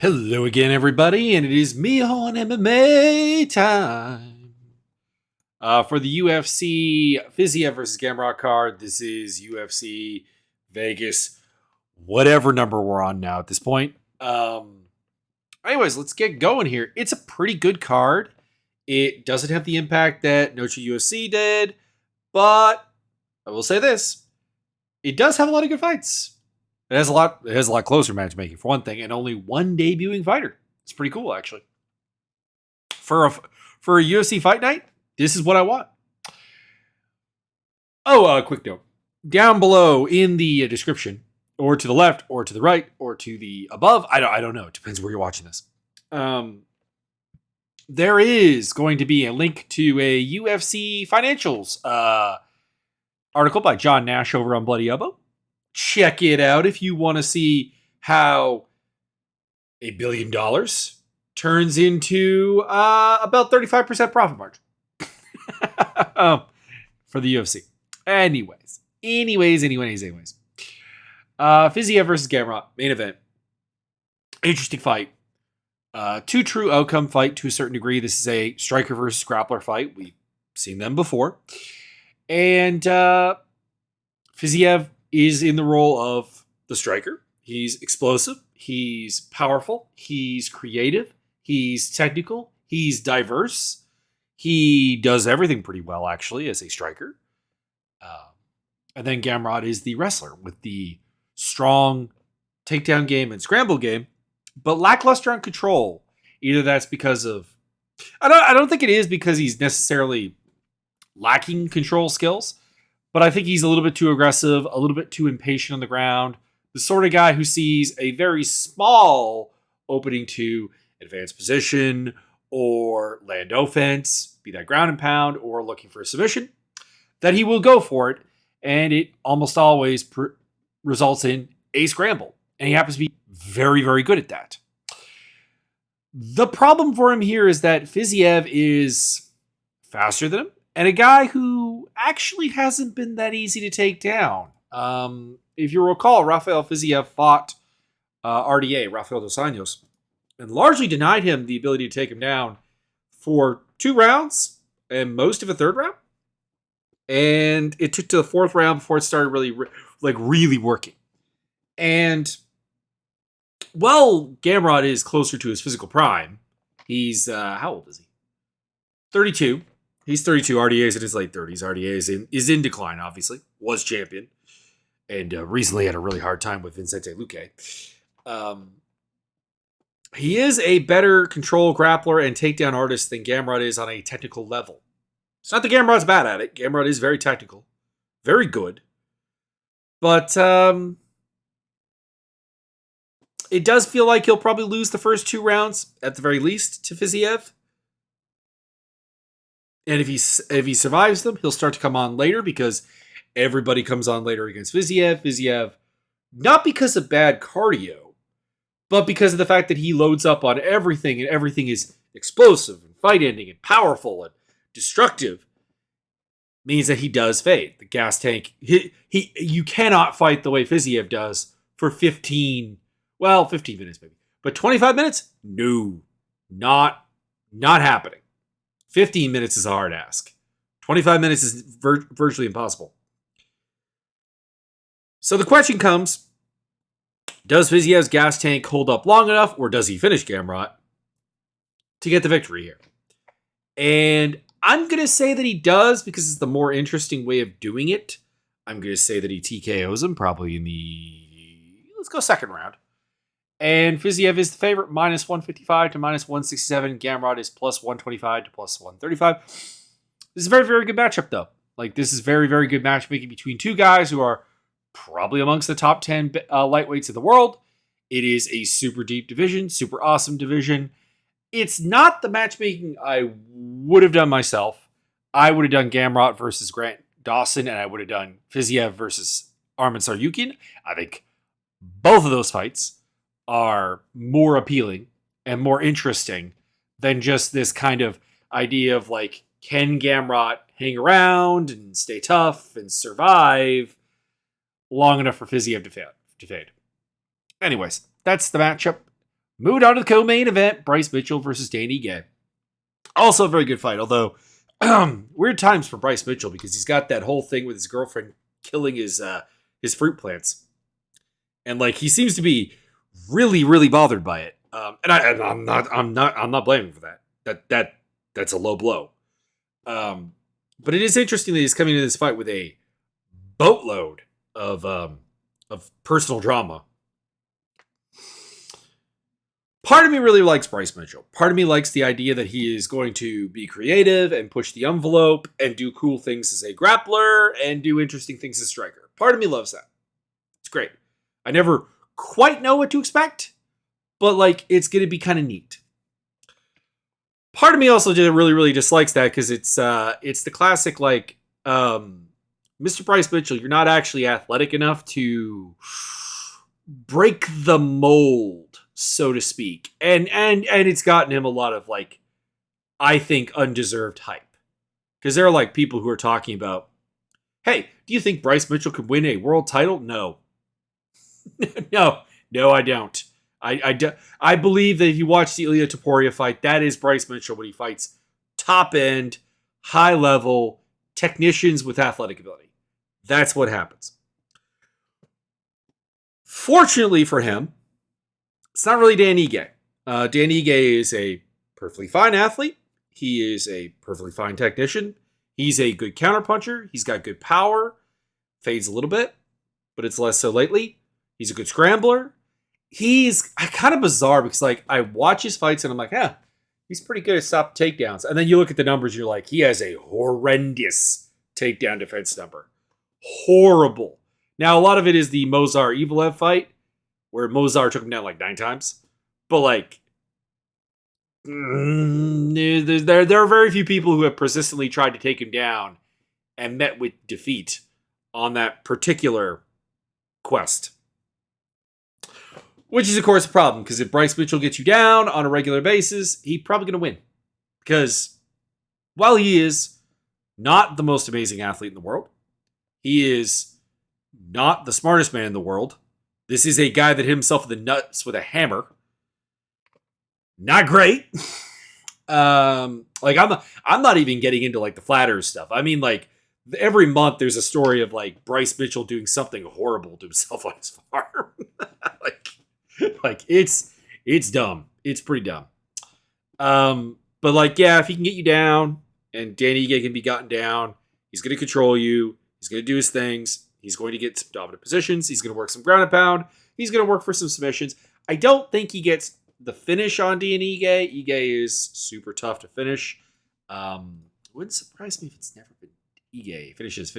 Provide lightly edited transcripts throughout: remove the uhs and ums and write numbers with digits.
Hello again, everybody, and it is me on MMA time. For the UFC Fiziev versus Gamrot card, this is UFC Vegas, whatever number we're on now at this point. Anyways, let's get going here. It's a pretty good card. It doesn't have the impact that Noche UFC did, but I will say this: it does have a lot of good fights. It has a lot closer matchmaking for one thing, and only one debuting fighter. It's pretty cool, actually. For a UFC fight night, this is what I want. Oh, quick note. Down below in the description, or to the left, or to the right, or to the above, I don't know. It depends where you're watching this. There is going to be a link to a UFC financials article by John Nash over on Bloody Elbow. Check it out if you want to see how $1 billion turns into about 35% profit margin for the UFC. Anyways. Fiziev versus Gamrot, main event. Interesting fight. Two true outcome fight to a certain degree. This is a striker versus grappler fight. We've seen them before. And Fiziev is in the role of the striker. He's explosive. He's powerful. He's creative. He's technical. He's diverse. He does everything pretty well, actually, as a striker. And then Gamrot is the wrestler with the strong takedown game and scramble game, but lackluster on control. Either that's because of... I don't think it is because he's necessarily lacking control skills, but I think he's a little bit too aggressive, a little bit too impatient on the ground. The sort of guy who sees a very small opening to advanced position or land offense, be that ground and pound or looking for a submission, that he will go for it. And it almost always results in a scramble. And he happens to be very, very good at that. The problem for him here is that Fiziev is faster than him, and a guy who actually hasn't been that easy to take down. If you recall, Rafael Fiziev fought RDA, Rafael dos Anjos, and largely denied him the ability to take him down for 2 rounds and most of a 3rd round. And it took to the 4th round before it started really working. And while Gamrot is closer to his physical prime, he's, how old is he? 32. He's 32. RDA is in his late 30s. RDA is in decline, obviously. Was champion. And recently had a really hard time with Vicente Luque. He is a better control grappler and takedown artist than Gamrot is on a technical level. It's not that Gamrot's bad at it. Gamrot is very technical. Very good. But it does feel like he'll probably lose the first 2 rounds, at the very least, to Fiziev. And if he survives them, he'll start to come on later because everybody comes on later against Fiziev. Fiziev, not because of bad cardio, but because of the fact that he loads up on everything and everything is explosive and fight-ending and powerful and destructive, means that he does fade. The gas tank, you cannot fight the way Fiziev does for 15 minutes maybe. But 25 minutes? No, not happening. 15 minutes is a hard ask. 25 minutes is virtually impossible. So the question comes, does Fiziev's gas tank hold up long enough, or does he finish Gamrot to get the victory here? And I'm going to say that he does because it's the more interesting way of doing it. I'm going to say that he TKOs him probably in the, let's go 2nd round. And Fiziev is the favorite, minus 155 to minus 167. Gamrot is plus 125 to plus 135. This is a very, very good matchup, though. This is very, very good matchmaking between 2 guys who are probably amongst the top 10 lightweights in the world. It is a super deep division, super awesome division. It's not the matchmaking I would have done myself. I would have done Gamrot versus Grant Dawson, and I would have done Fiziev versus Arman Tsarukyan. I think both of those fights are more appealing and more interesting than just this kind of idea of can Gamrot hang around and stay tough and survive long enough for Fiziev to fade. Anyways, that's the matchup. Moving on to the co-main event, Bryce Mitchell versus Dan Ige. Also a very good fight, although weird times for Bryce Mitchell because he's got that whole thing with his girlfriend killing his fruit plants. And like he seems to be really, really bothered by it. I'm not blaming him for that. That's a low blow. But it is interesting that he's coming into this fight with a boatload of personal drama. Part of me really likes Bryce Mitchell. Part of me likes the idea that he is going to be creative and push the envelope and do cool things as a grappler and do interesting things as a striker. Part of me loves that. It's great. I never quite know what to expect, but like it's going to be kind of neat. Part of me also just really, really dislikes that because it's the classic like Mr. Bryce Mitchell, you're not actually athletic enough to break the mold, so to speak. And it's gotten him a lot of like, I think, undeserved hype. Because there are like people who are talking about, hey, do you think Bryce Mitchell could win a world title? No. No, I don't. I believe that if you watch the Ilia Topuria fight, that is Bryce Mitchell when he fights top end, high level technicians with athletic ability. That's what happens. Fortunately for him, it's not really Dan Ige. Dan Ige is a perfectly fine athlete. He is a perfectly fine technician. He's a good counterpuncher. He's got good power. Fades a little bit, but it's less so lately. He's a good scrambler. He's kind of bizarre because like I watch his fights and I'm like, he's pretty good at stop takedowns. And then you look at the numbers, you're like, he has a horrendous takedown defense number. Horrible. Now, a lot of it is the Mozar-Evelev fight, where Mozar took him down like 9 times. But like, there are very few people who have persistently tried to take him down and met with defeat on that particular quest. Which is, of course, a problem, because if Bryce Mitchell gets you down on a regular basis, he's probably going to win. Because while he is not the most amazing athlete in the world, he is not the smartest man in the world. This is a guy that hit himself in the nuts with a hammer. Not great. I'm not even getting into like the flat earth stuff. I mean, like every month there's a story of like Bryce Mitchell doing something horrible to himself on his farm. like it's dumb. It's pretty dumb. But like, yeah, if he can get you down and Danny Ige can be gotten down, he's going to control you. He's going to do his things. He's going to get some dominant positions. He's going to work some ground and pound. He's going to work for some submissions. I don't think he gets the finish on Dan Ige. Ige is super tough to finish. Wouldn't surprise me if it's never been Ige. Finishes.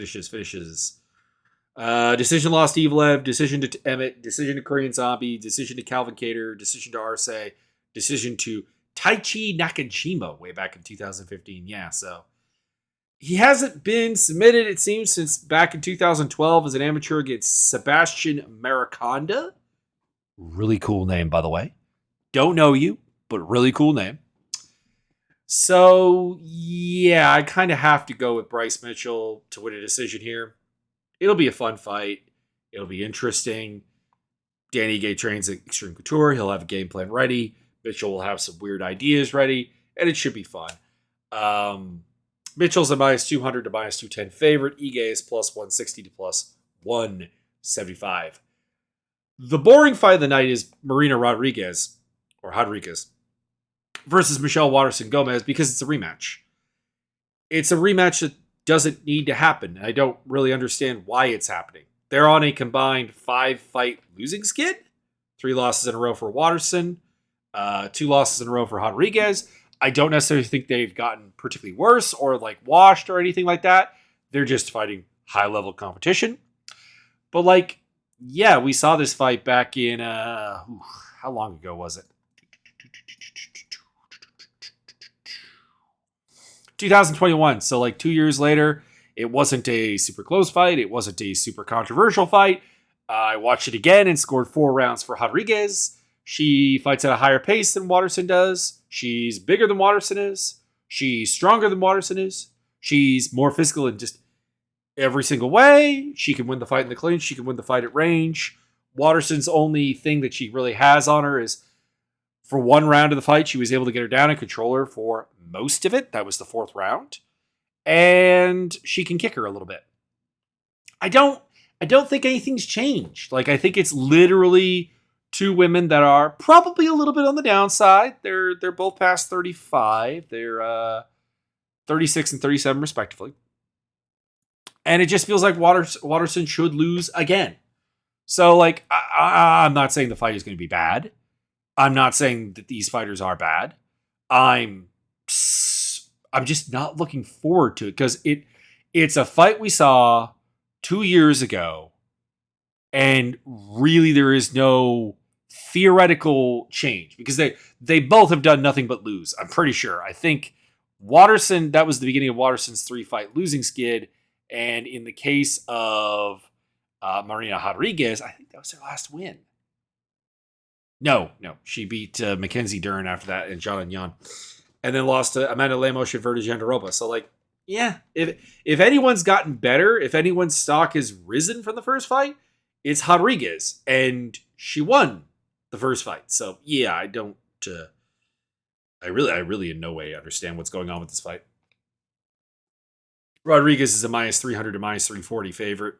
Decision lost to Evelev. Decision to Emmett. Decision to Korean Zombie. Decision to Calvin Kattar. Decision to Arce. Decision to Taichi Nakajima way back in 2015. Yeah, so he hasn't been submitted, it seems, since back in 2012 as an amateur against Sebastian Mariconda. Really cool name, by the way. Don't know you, but really cool name. So, yeah, I kind of have to go with Bryce Mitchell to win a decision here. It'll be a fun fight. It'll be interesting. Danny Ige trains at Extreme Couture. He'll have a game plan ready. Mitchell will have some weird ideas ready, and it should be fun. Mitchell's a minus 200 to minus 210 favorite. Ige is plus 160 to plus 175. The boring fight of the night is Marina Rodriguez versus Michelle Waterson-Gomez because it's a rematch. It's a rematch that doesn't need to happen. I don't really understand why it's happening. They're on a combined 5-fight losing skid. 3 losses in a row for Waterson. 2 losses in a row for Rodriguez. I don't necessarily think they've gotten particularly worse or like washed or anything like that. They're just fighting high-level competition. But like, yeah, we saw this fight back in, how long ago was it? 2021. So like 2 years later, it wasn't a super close fight. It wasn't a super controversial fight. I watched it again and scored 4 rounds for Rodriguez. She fights at a higher pace than Waterson does. She's bigger than Waterson is. She's stronger than Waterson is. She's more physical in just every single way. She can win the fight in the clinch. She can win the fight at range. Waterson's only thing that she really has on her is For one round of the fight, she was able to get her down and control her for most of it. That was the fourth round. And she can kick her a little bit. I don't think anything's changed. Like, I think it's literally two women that are probably a little bit on the downside. They're both past 35. They're 36 and 37 respectively. And it just feels like Waterson should lose again. So, like, I'm not saying the fight is going to be bad. I'm not saying that these fighters are bad. I'm just not looking forward to it because it's a fight we saw 2 years ago, and really there is no theoretical change because they both have done nothing but lose. I'm pretty sure. I think Waterson, that was the beginning of Waterson's 3-fight losing skid, and in the case of Marina Rodriguez, I think that was her last win. No, she beat Mackenzie Dern after that and Jourdain Yan, and then lost to Amanda Lemos and Verda Jandaroba. So, like, yeah, if anyone's gotten better, if anyone's stock has risen from the first fight, it's Rodriguez, and she won the first fight. So, yeah, I don't. I really in no way understand what's going on with this fight. Rodriguez is a minus 300 to minus 340 favorite.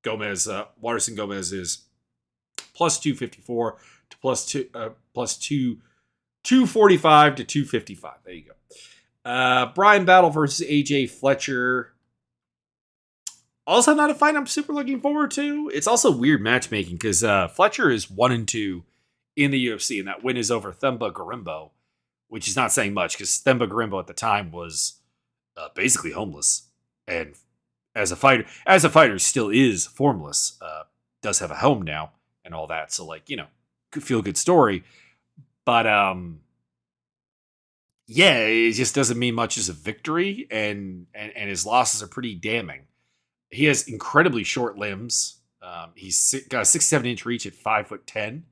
Waterson-Gomez is plus 254 to plus 245 to 255. There you go. Brian Battle versus AJ Fletcher. Also not a fight I'm super looking forward to. It's also weird matchmaking because Fletcher is 1-2 in the UFC, and that win is over Themba Gorimbo, which is not saying much because Themba Gorimbo at the time was basically homeless, and as a fighter still is formless. Does have a home now and all that, so, like, feel good story, but yeah, it just doesn't mean much as a victory, and his losses are pretty damning. He has incredibly short limbs. He's got a 67-inch reach at 5'10".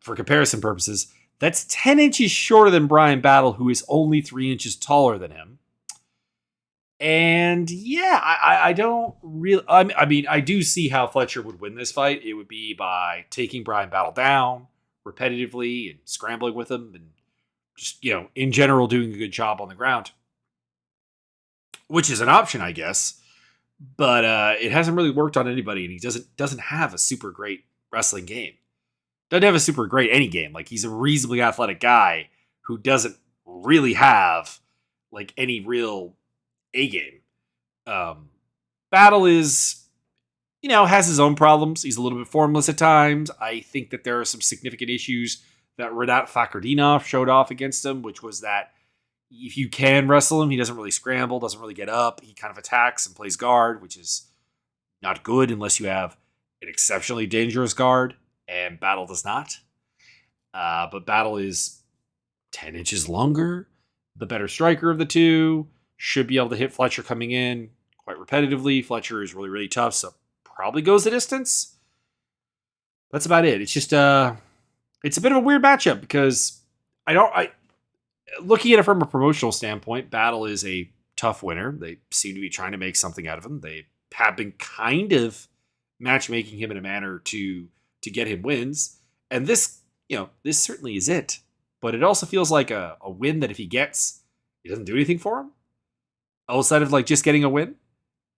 For comparison purposes, that's 10 inches shorter than Brian Battle, who is only 3 inches taller than him. And yeah, I don't really. I mean, I do see how Fletcher would win this fight. It would be by taking Brian Battle down repetitively and scrambling with him, and just, in general, doing a good job on the ground, which is an option, I guess. But it hasn't really worked on anybody, and he doesn't have a super great wrestling game. Doesn't have a super great any game. Like, he's a reasonably athletic guy who doesn't really have, like, any real A game. Battle is, has his own problems. He's a little bit formless at times. I think that there are some significant issues that Renat Fakhretdinov showed off against him, which was that if you can wrestle him, he doesn't really scramble, doesn't really get up. He kind of attacks and plays guard, which is not good unless you have an exceptionally dangerous guard, and Battle does not. But Battle is 10 inches longer, the better striker of the two, should be able to hit Fletcher coming in quite repetitively. Fletcher is really, really tough, so probably goes the distance. That's about it. It's just it's a bit of a weird matchup because looking at it from a promotional standpoint, Battle is a tough winner. They seem to be trying to make something out of him. They have been kind of matchmaking him in a manner to get him wins. And this certainly is it. But it also feels like a win that if he gets, it doesn't do anything for him, outside of, like, just getting a win.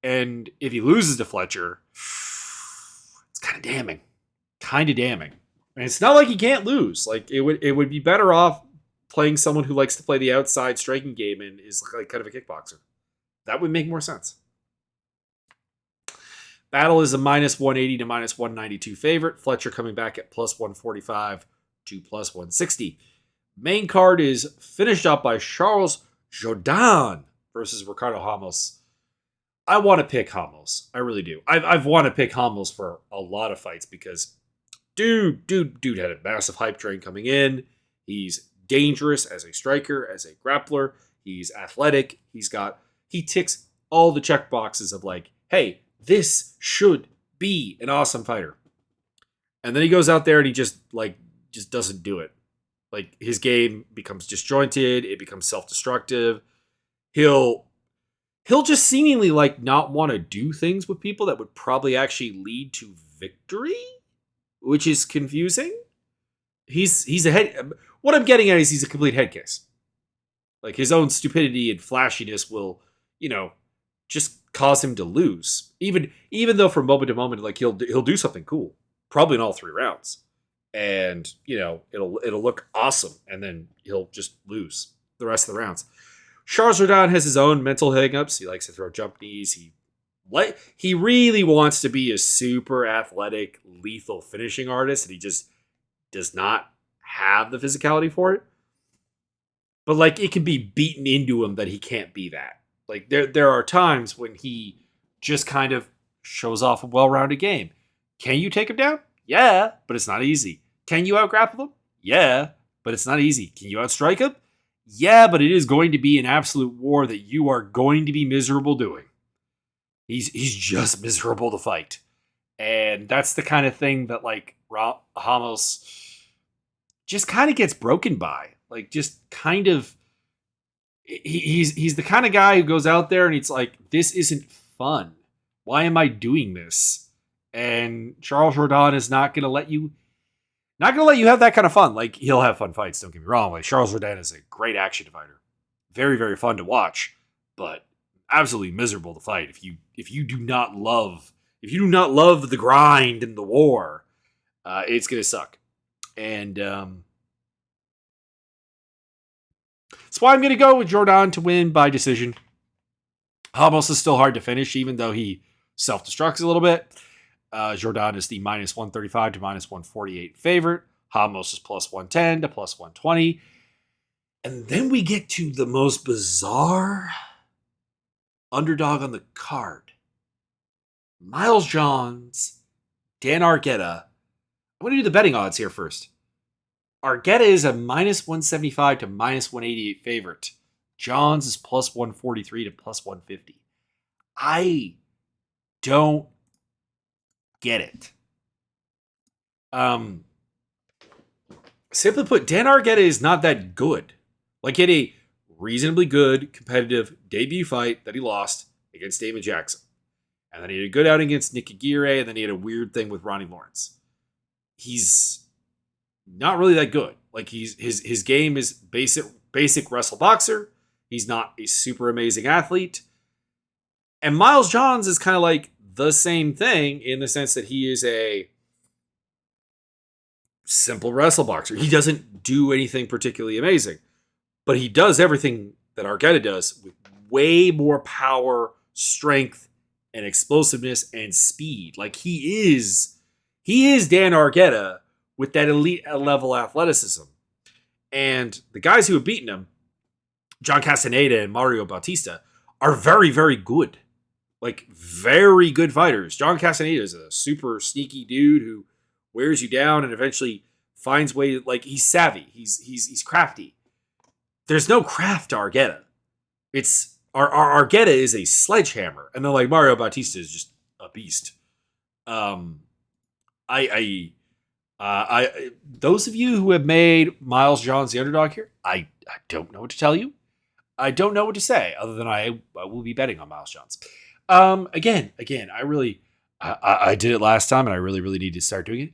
And if he loses to Fletcher, it's kind of damning. And it's not like he can't lose. Like, it would be better off playing someone who likes to play the outside striking game and is, like, kind of a kickboxer. That would make more sense. Battle is a minus 180 to minus 192 favorite. Fletcher coming back at plus 145 to plus 160. Main card is finished up by Charles Jourdain versus Ricardo Ramos. I want to pick Ramos. I really do. I've wanted to pick Ramos for a lot of fights because dude had a massive hype train coming in. He's dangerous as a striker, as a grappler. He's athletic. He ticks all the check boxes of, like, hey, this should be an awesome fighter. And then he goes out there and he just doesn't do it. Like, his game becomes disjointed. It becomes self-destructive. He'll just seemingly, like, not want to do things with people that would probably actually lead to victory, which is confusing. He's a head. What I'm getting at is he's a complete head case. Like his own stupidity and flashiness will, you know, just cause him to lose. Even though from moment to moment, like he'll do something cool, probably in all 3 rounds, and it'll look awesome, and then he'll just lose the rest of the rounds. Charles Jourdain has his own mental hangups. He likes to throw jump knees. He really wants to be a super athletic, lethal finishing artist, and he just does not have the physicality for it. But like it can be beaten into him that he can't be that. Like there are times when he just kind of shows off a well-rounded game. Can you take him down? Yeah, but it's not easy. Can you out-grapple him? Yeah, but it's not easy. Can you outstrike him? Yeah, but it is going to be an absolute war that you are going to be miserable doing. He's just miserable to fight. And that's the kind of thing that like Ramos just kind of gets broken by. Like just kind of he's the kind of guy who goes out there and it's like, this isn't fun. Why am I doing this? And Charles Jourdain is not gonna let you have that kind of fun. Like he'll have fun fights, don't get me wrong. Like Charles Jourdain is a great action fighter. Very, very fun to watch, but absolutely miserable to fight if you do not love the grind and the war. It's gonna suck. And that's why I'm going to go with Jourdain to win by decision. Ramos is still hard to finish, even though he self-destructs a little bit. Jourdain is the minus 135 to minus 148 favorite. Ramos is plus 110 to plus 120. And then we get to the most bizarre underdog on the card. Miles Johns, Dan Argueta. I'm going to do the betting odds here first. Argueta is a minus 175 to minus 188 favorite. Johns is plus 143 to plus 150. I don't get it. Simply put, Dan Argueta is not that good. Like, he had a reasonably good competitive debut fight that he lost against Damon Jackson. And then he had a good outing against Nick Aguirre, and then he had a weird thing with Ronnie Lawrence. He's not really that good. Like his game is basic wrestle boxer. He's not a super amazing athlete. And Miles Johns is kind of like the same thing in the sense that he is a simple wrestle boxer. He doesn't do anything particularly amazing, but he does everything that Argueta does with way more power, strength, and explosiveness and speed. Like he is Dan Argueta with that elite level athleticism. And the guys who have beaten him, John Castaneda and Mario Bautista, are very, very good. Like, very good fighters. John Castaneda is a super sneaky dude who wears you down and eventually finds way. Like, he's savvy. He's crafty. There's no craft to Argueta. It's Argueta is a sledgehammer, and then like Mario Bautista is just a beast. Those of you who have made Miles Johns the underdog here, I don't know what to tell you. I don't know what to say other than I will be betting on Miles Johns. Again, I did it last time and I really need to start doing it.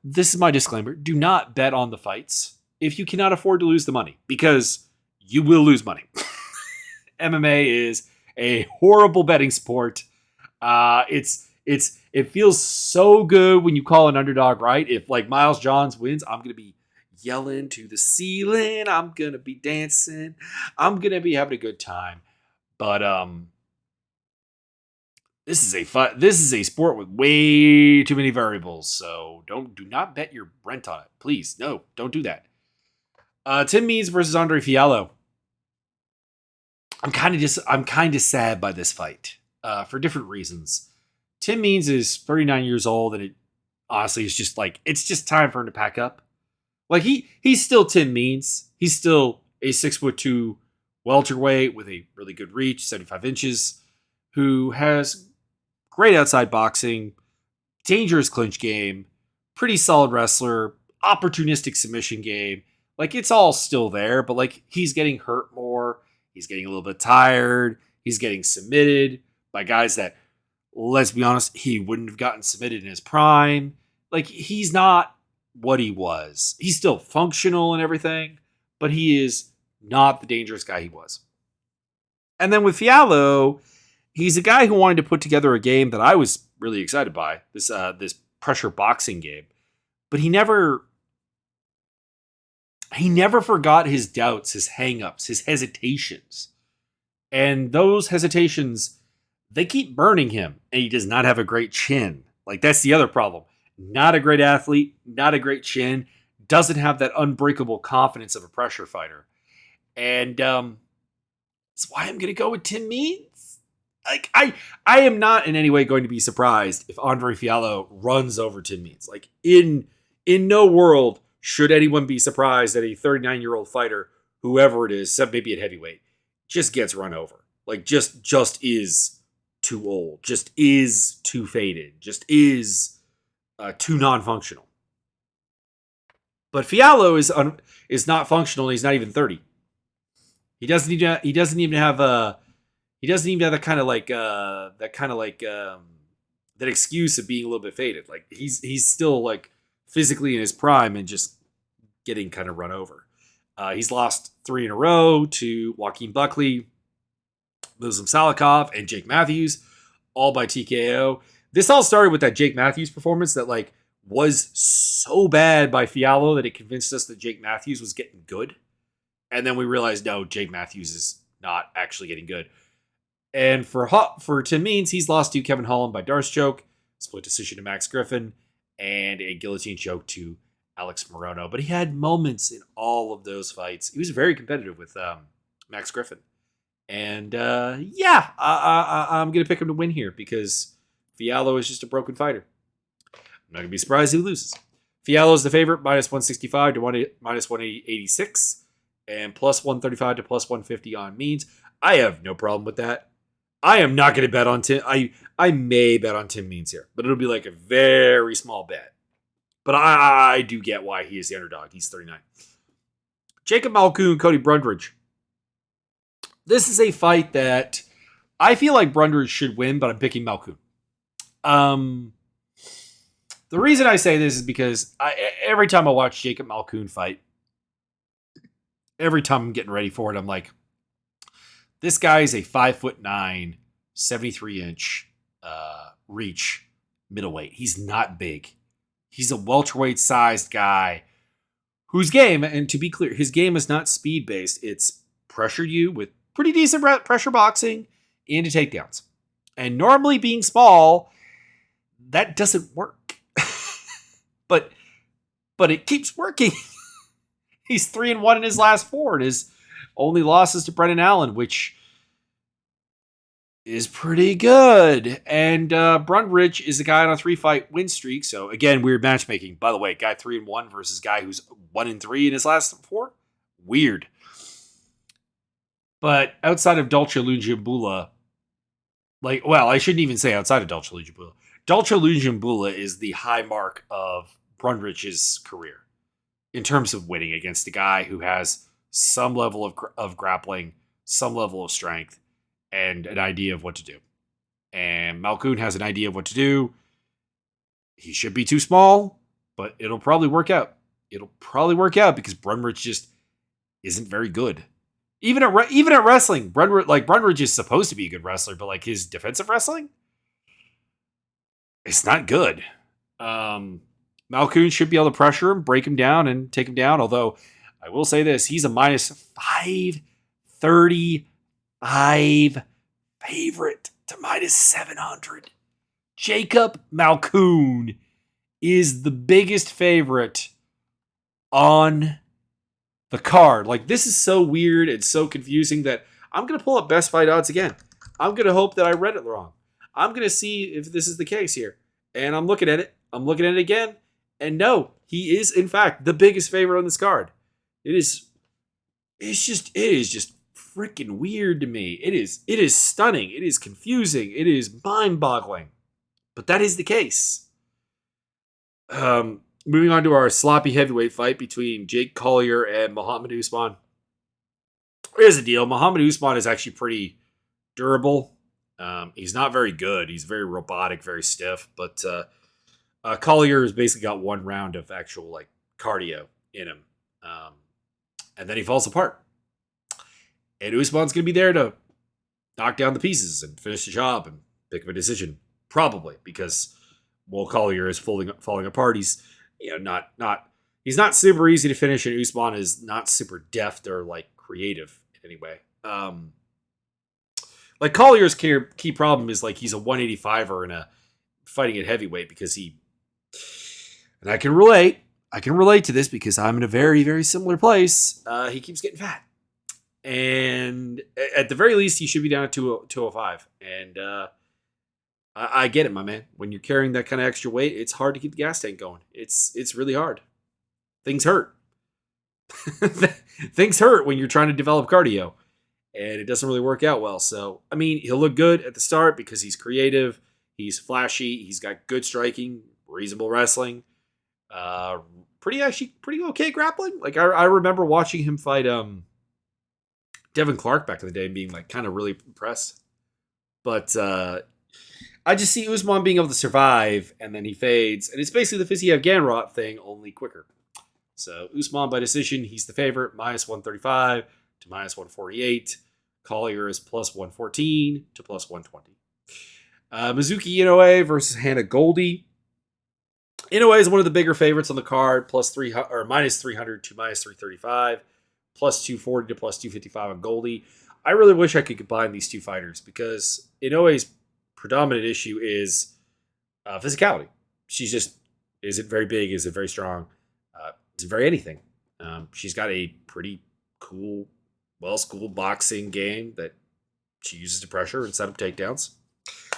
This is my disclaimer, do not bet on the fights if you cannot afford to lose the money, because you will lose money. MMA is a horrible betting sport. It feels so good when you call an underdog right. If like Miles Johns wins, I'm going to be yelling to the ceiling. I'm going to be dancing. I'm going to be having a good time. But this is a sport with way too many variables. So do not bet your rent on it. Please. No, don't do that. Tim Means versus Andre Fiallo. I'm kind of sad by this fight for different reasons. Tim Means is 39 years old, and it honestly is just like, it's just time for him to pack up. Like he's still Tim Means. He's still a 6'2" welterweight with a really good reach, 75 inches, who has great outside boxing, dangerous clinch game, pretty solid wrestler, opportunistic submission game. Like it's all still there, but like he's getting hurt more. He's getting a little bit tired. He's getting submitted by guys that, let's be honest, he wouldn't have gotten submitted in his prime. Like, he's not what he was. He's still functional and everything, but he is not the dangerous guy he was. And then with Fialho, he's a guy who wanted to put together a game that I was really excited by, this pressure boxing game. But he never forgot his doubts, his hangups, his hesitations. And those hesitations, they keep burning him, and he does not have a great chin. Like, that's the other problem. Not a great athlete, not a great chin, doesn't have that unbreakable confidence of a pressure fighter. And that's why I'm going to go with Tim Means. Like, I am not in any way going to be surprised if Andre Fialho runs over Tim Means. Like, in no world should anyone be surprised that a 39-year-old fighter, whoever it is, except maybe at heavyweight, just gets run over. Like, just is too old, just is too faded, just is too non-functional. But Fialho is not functional, and he's not even 30. He doesn't even have that excuse of being a little bit faded. Like, he's still like physically in his prime and just getting kind of run over. He's lost 3 in a row to Joaquin Buckley, Muslim Salikov, and Jake Matthews, all by TKO. This all started with that Jake Matthews performance that like was so bad by Fialho that it convinced us that Jake Matthews was getting good. And then we realized, no, Jake Matthews is not actually getting good. And for Tim Means, he's lost to Kevin Holland by Darce choke, split decision to Max Griffin, and a guillotine choke to Alex Morono. But he had moments in all of those fights. He was very competitive with Max Griffin. And I'm going to pick him to win here because Fialho is just a broken fighter. I'm not going to be surprised if he loses. Fialho is the favorite, minus 165 to minus 186. And plus 135 to plus 150 on Means. I have no problem with that. I am not going to bet on Tim. I may bet on Tim Means here, but it'll be like a very small bet. But I do get why he is the underdog. He's 39. Jacob Malkoun, Cody Brundridge. This is a fight that I feel like Brundridge should win, but I'm picking Malkoun. The reason I say this is because every time I watch Jacob Malkoun fight, every time I'm getting ready for it, I'm like, this guy is a 5'9", 73-inch reach middleweight. He's not big. He's a welterweight-sized guy whose game, and to be clear, his game is not speed-based. It's pressured you with pretty decent pressure boxing into takedowns. And normally being small, that doesn't work. but it keeps working. He's 3-1 in his last 4, and his only losses to Brendan Allen, which is pretty good. And Brundridge is a guy on a 3-fight win streak. So again, weird matchmaking. By the way, guy 3-1 versus guy who's 1-3 in his last 4. Weird. But outside of Dolce Lungiambula, I shouldn't even say outside of Dolce Lungiambula. Dolce Lungiambula is the high mark of Brundridge's career in terms of winning against a guy who has some level of grappling, some level of strength, and an idea of what to do. And Malkoun has an idea of what to do. He should be too small, but it'll probably work out. It'll probably work out because Brundridge just isn't very good. Even at wrestling, Brundridge is supposed to be a good wrestler, but like his defensive wrestling, it's not good. Malkoun should be able to pressure him, break him down, and take him down. Although, I will say this, he's a minus 535 favorite to minus 700. Jacob Malkoun is the biggest favorite on the card. Like, this is so weird and so confusing that I'm going to pull up best fight odds again. I'm going to hope that I read it wrong. I'm going to see if this is the case here. And I'm looking at it. I'm looking at it again. And no, he is, in fact, the biggest favorite on this card. It is just freaking weird to me. It is stunning. It is confusing. It is mind-boggling. But that is the case. Moving on to our sloppy heavyweight fight between Jake Collier and Muhammad Usman. Here's the deal. Muhammad Usman is actually pretty durable. He's not very good. He's very robotic, very stiff. But Collier has basically got one round of actual like cardio in him, and then he falls apart. And Usman's going to be there to knock down the pieces and finish the job and pick up a decision, probably because Collier is falling apart. He's he's not super easy to finish, and Usman is not super deft or like creative in any way. Like Collier's key problem is like he's a 185er in a fighting at heavyweight because and I can relate to this because I'm in a very, very similar place. He keeps getting fat. And at the very least, he should be down at 205. And I get it, my man. When you're carrying that kind of extra weight, it's hard to keep the gas tank going. It's really hard. Things hurt. Things hurt when you're trying to develop cardio. And it doesn't really work out well. So, I mean, he'll look good at the start because he's creative. He's flashy. He's got good striking, reasonable wrestling. Pretty okay grappling. Like, I remember watching him fight Devin Clark back in the day and being like kind of really impressed. But I just see Usman being able to survive and then he fades. And it's basically the Fiziev Gamrot thing, only quicker. So Usman by decision, he's the favorite, minus 135 to minus 148. Collier is plus 114 to plus 120. Mizuki Inoue versus Hannah Goldie. Inoue is one of the bigger favorites on the card, minus 300 to minus 335. Plus 240 to plus 255 on Goldie. I really wish I could combine these two fighters because Inoue's predominant issue is physicality. She just isn't very big, isn't very strong, isn't very anything. She's got a pretty cool, well-schooled boxing game that she uses to pressure and set up takedowns.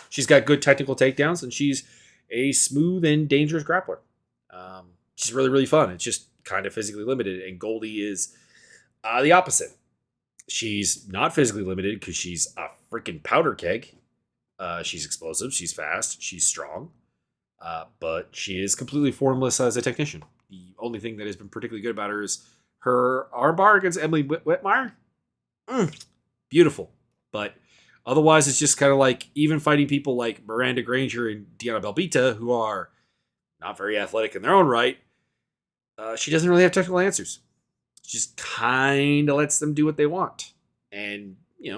She's got good technical takedowns, and she's a smooth and dangerous grappler. She's really, really fun. It's just kind of physically limited, and Goldie is the opposite. She's not physically limited because she's a freaking powder keg. She's explosive. She's fast. She's strong. But she is completely formless as a technician. The only thing that has been particularly good about her is her armbar against Emily Whitmire. Beautiful. But otherwise, it's just kind of like even fighting people like Miranda Granger and Diana Belbita, who are not very athletic in their own right, she doesn't really have technical answers. Just kind of lets them do what they want. And,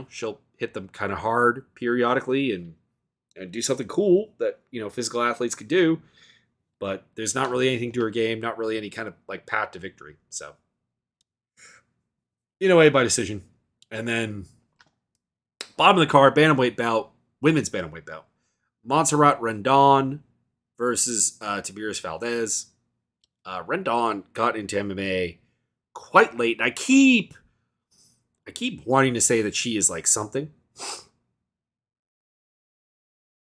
she'll hit them kind of hard periodically and do something cool that, physical athletes could do. But there's not really anything to her game, not really any kind of like path to victory. So, Inoue by decision. And then bottom of the card, bantamweight bout, women's bantamweight bout. Montserrat Rendon versus Tamires Valdez. Rendon got into MMA quite late, and I keep wanting to say that she is like something,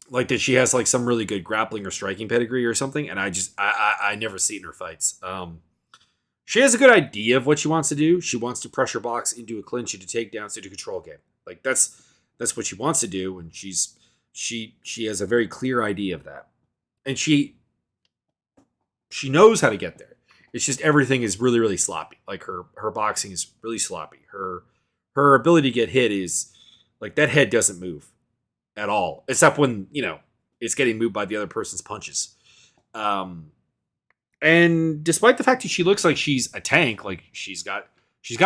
like that she has like some really good grappling or striking pedigree or something, and I never see it in her fights. She has a good idea of what she wants to do. She wants to pressure box into a clinch, into takedowns, into control game. Like that's what she wants to do, and she has a very clear idea of that, and she knows how to get there. It's just everything is really, really sloppy. Like her boxing is really sloppy. Her ability to get hit is like that head doesn't move at all, except when it's getting moved by the other person's punches. And despite the fact that she looks like she's a tank, like she's got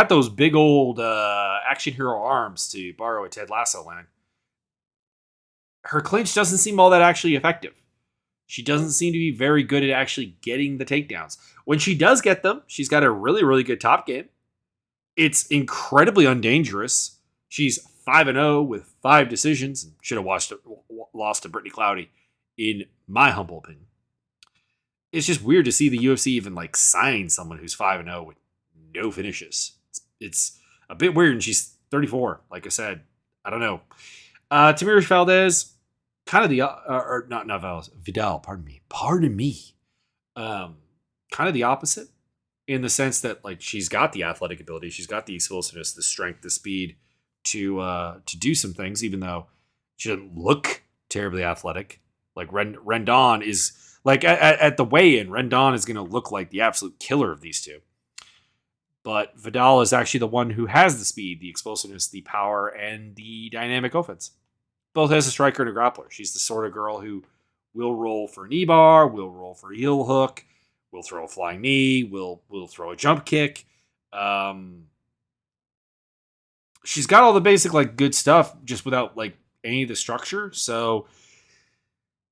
those big old action hero arms, to borrow a Ted Lasso line, her clinch doesn't seem all that actually effective. She doesn't seem to be very good at actually getting the takedowns. When she does get them, she's got a really, really good top game. It's incredibly undangerous. She's 5-0 with 5 decisions. And should have lost to Brittany Cloudy, in my humble opinion. It's just weird to see the UFC even like sign someone who's 5-0 with no finishes. It's a bit weird, and she's 34. Like I said, I don't know. Tamires Valdez. Kind of the, or not Valdez, Vidal, pardon me. Kind of the opposite in the sense that like she's got the athletic ability, she's got the explosiveness, the strength, the speed to do some things, even though she doesn't look terribly athletic. Like Rendon is like at the weigh-in, Rendon is going to look like the absolute killer of these two. But Vidal is actually the one who has the speed, the explosiveness, the power, and the dynamic offense. Both as a striker and a grappler. She's the sort of girl who We'll roll for knee bar. We'll roll for heel hook. We'll throw a flying knee. We'll throw a jump kick. She's got all the basic like good stuff, just without like any of the structure. So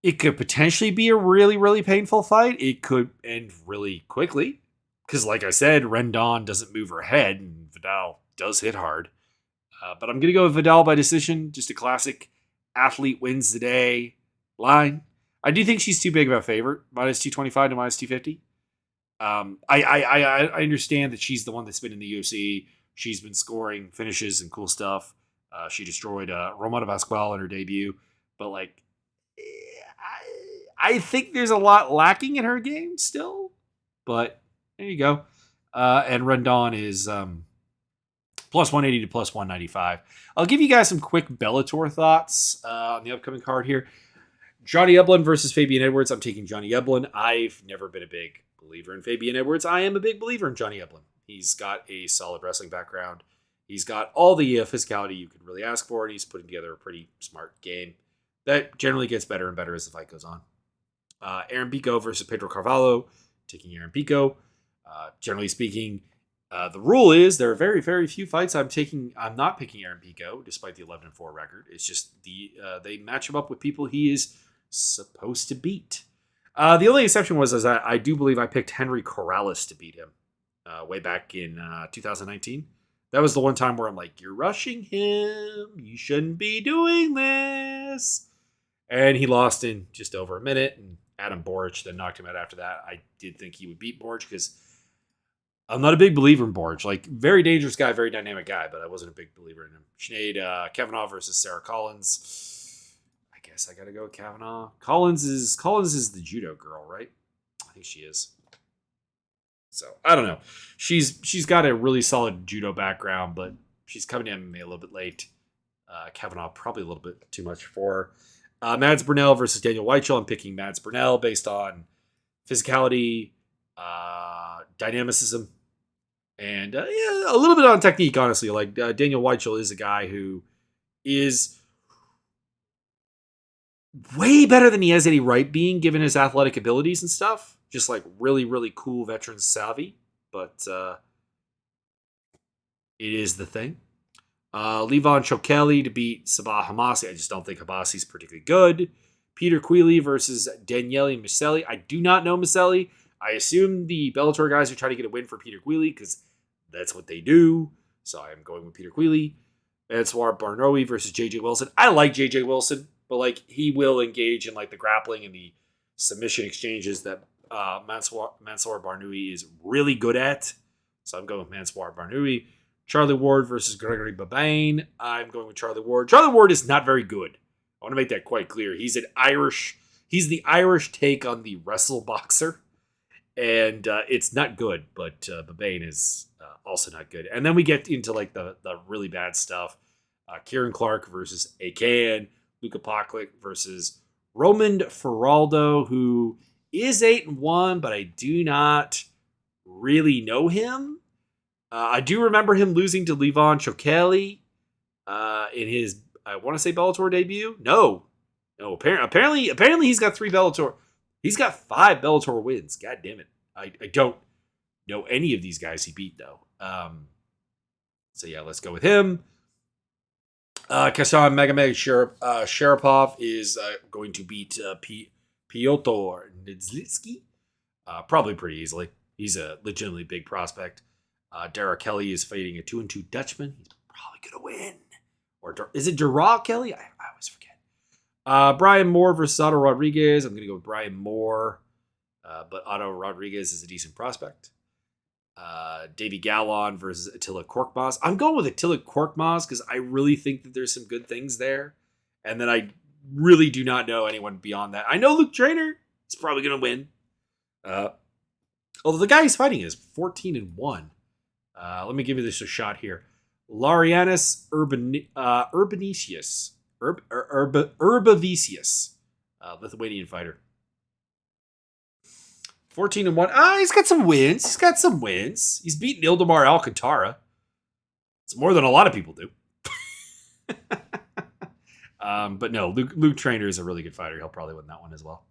it could potentially be a really, really painful fight. It could end really quickly because, like I said, Rendon doesn't move her head, and Vidal does hit hard. But I'm gonna go with Vidal by decision. Just a classic athlete wins the day line. I do think she's too big of a favorite, minus 225 to minus 250. I understand that she's the one that's been in the UFC. She's been scoring finishes and cool stuff. She destroyed Romana Pascual in her debut. But, like, I think there's a lot lacking in her game still. But there you go. And Rendon is plus 180 to plus 195. I'll give you guys some quick Bellator thoughts on the upcoming card here. Johnny Eblen versus Fabian Edwards. I'm taking Johnny Eblen. I've never been a big believer in Fabian Edwards. I am a big believer in Johnny Eblen. He's got a solid wrestling background. He's got all the physicality you could really ask for, and he's putting together a pretty smart game that generally gets better and better as the fight goes on. Aaron Pico versus Pedro Carvalho. Taking Aaron Pico. Generally speaking, the rule is there are very, very few fights I'm not picking Aaron Pico, despite the 11-4 record. It's just they match him up with people he is supposed to beat. The only exception was I do believe I picked Henry Corrales to beat him way back in 2019. That was the one time where I'm like, you're rushing him. You shouldn't be doing this. And he lost in just over a minute. And Adam Boric then knocked him out after that. I did think he would beat Boric because I'm not a big believer in Boric. Like, very dangerous guy, very dynamic guy, but I wasn't a big believer in him. Sinead Kavanaugh versus Sarah Collins. I guess I got to go with Kavanaugh. Collins is the judo girl, right? I think she is. So, I don't know. She's got a really solid judo background, but she's coming to MMA a little bit late. Kavanaugh probably a little bit too much for her. Mads Burnell versus Daniel Weichel. I'm picking Mads Burnell based on physicality, dynamicism, and a little bit on technique, honestly. Like, Daniel Weichel is a guy who is way better than he has any right being, given his athletic abilities and stuff. Just like really, really cool veteran savvy. But it is the thing. Levon Chokeli to beat Sabah Hamasi. I just don't think Hamasi's particularly good. Peter Queally versus Daniele Miceli. I do not know Miceli. I assume the Bellator guys are trying to get a win for Peter Queally because that's what they do. So I am going with Peter Queally. Mansour Barnoui versus JJ Wilson. I like JJ Wilson, but like he will engage in like the grappling and the submission exchanges that Mansour Barnoui is really good at. So I'm going with Mansour Barnoui. Charlie Ward versus Gregory Babane. I'm going with Charlie Ward. Charlie Ward is not very good. I want to make that quite clear. He's the Irish take on the wrestle boxer. And it's not good, but Babane is also not good. And then we get into like the really bad stuff. Kieran Clark versus Akan. Luka Paklik versus Roman Feraldo, who is 8-1, but I do not really know him. I do remember him losing to Levon Chokeli in his, I want to say Bellator debut. No. Apparently he's got 3 Bellator. He's got 5 Bellator wins. God damn it. I don't know any of these guys he beat, though. So, yeah, let's go with him. Kassan Sharapov is going to beat Piotr Nidzlitsky. Probably pretty easily. He's a legitimately big prospect. Dara Kelly is fighting a 2-2 Dutchman. He's probably going to win. Or is it Dara Kelly? I always forget. Brian Moore versus Otto Rodriguez. I'm going to go with Brian Moore. But Otto Rodriguez is a decent prospect. Davey Gallon versus Attila Korkmaz. I'm going with Attila Korkmaz because I really think that there's some good things there. And then I really do not know anyone beyond that. I know Luke Trainer is probably going to win. Although the guy he's fighting is 14-1. Let me give you this a shot here. Larianis Urbanicius. Urbavicius. Lithuanian fighter. 14-1. He's got some wins. He's beaten Ildemar Alcantara. It's more than a lot of people do. But no, Luke Trainer is a really good fighter. He'll probably win that one as well.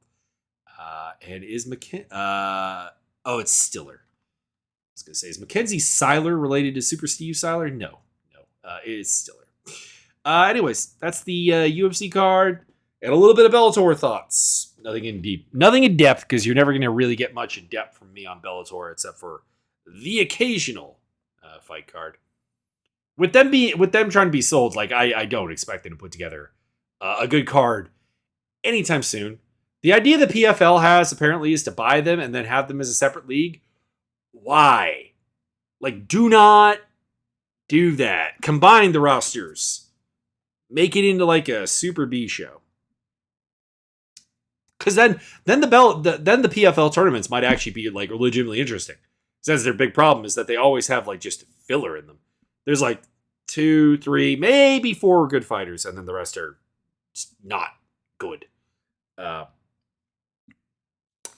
And is it's Stiller. I was going to say, is Mackenzie Seiler related to Super Steve Seiler? No. It is Stiller. Anyways, that's the UFC card and a little bit of Bellator thoughts. Nothing in depth, because you're never going to really get much in depth from me on Bellator except for the occasional fight card. With them trying to be sold, like I don't expect them to put together a good card anytime soon. The idea the PFL has apparently is to buy them and then have them as a separate league. Why? Like, do not do that. Combine the rosters. Make it into like a Super B show. Because then the PFL tournaments might actually be like legitimately interesting. Because their big problem is that they always have like just filler in them. There's like 2, 3, maybe 4 good fighters, and then the rest are just not good.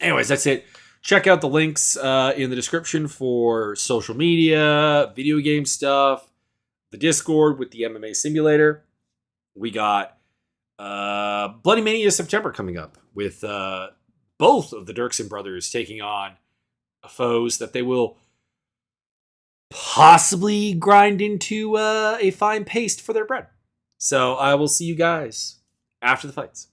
Anyways, that's it. Check out the links in the description for social media, video game stuff, the Discord with the MMA simulator. We got Bloody Mania September coming up with both of the Dirksen brothers taking on foes that they will possibly grind into a fine paste for their bread. So I will see you guys after the fights.